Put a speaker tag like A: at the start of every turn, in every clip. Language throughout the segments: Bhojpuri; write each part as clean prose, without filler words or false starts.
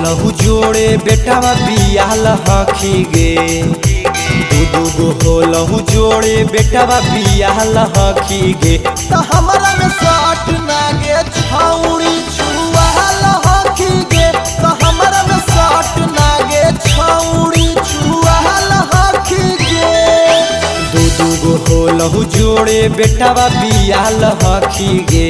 A: होलहु जोड़े बेटावा बियाल हखी गे। दू गो होलहु जोड़े बेटावा बियाल हखी गे।
B: त हमरा में साट नागे छौड़ी छुआल हखी गे। त हमरा में साट नागे छौड़ी छुआल हखी गे।
A: दू गो होलहु जोड़े बेटावा बियाल हखी गे।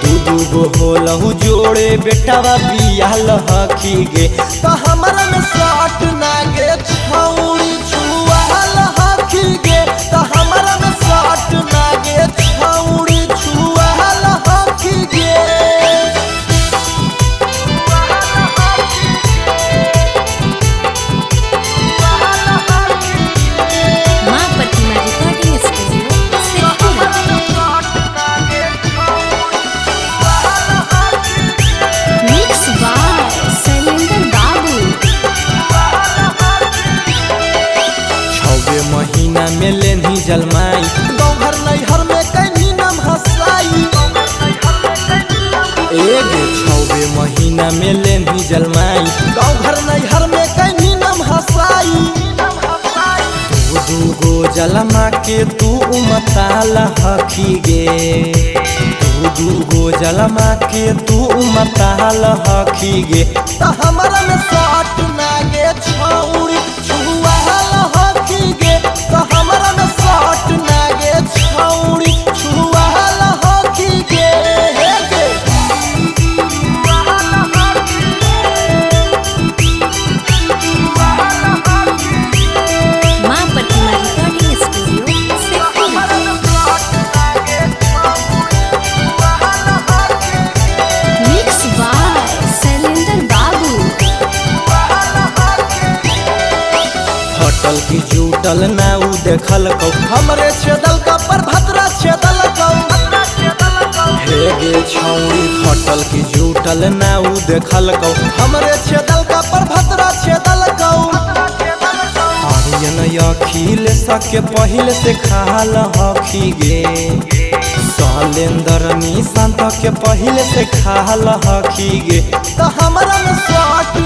A: दू गो होलहु जोड़े बेटावा बियाल हखी गे।
B: त हमरा में साट नागे छौड़ी छुआल हखी गे। त हमरा में साट नागे छौड़ी छुआल हखी गे।
C: Maa Pratima recording studio Sheikhpura. Mix by Shailendra Babu.
A: छवे महीना में लेनी जलमाई।
B: गाँव घर नैहर में कहीं नम हंसाई।
A: एगे छवे महीना में लेनी जलमाई।
B: गाँव घर नैहर में कहीं नम हंसाई।
A: दू गो जलमा के तू उमताल हखी गे। दू गो जलमा के तू उमताल हखी गे।
B: त हमरा में साट नागे छौड़ी छुआल हखी गे। त हमरा में साट नागे छौड़ी छुआल हखी गे। हे गे
C: Maa Pratima recording studio Sheikhpura. Mix by Shailendra Babu.
A: हटल की जूटल ना उ देखल कौ।
B: हमरे छेदल का पर भद्रा छेदल कौ।
A: हे गे छौड़ी हटल की जूटल ना उ देखल कौ।
B: हमरे छेदल का पर भद्रा छेदल कौ।
A: आर्यन अखिल सके पहले से खाल हखी गे। शैलेंद्र निशांत के पहले से खाल हखी गे।
B: त हमरा में साट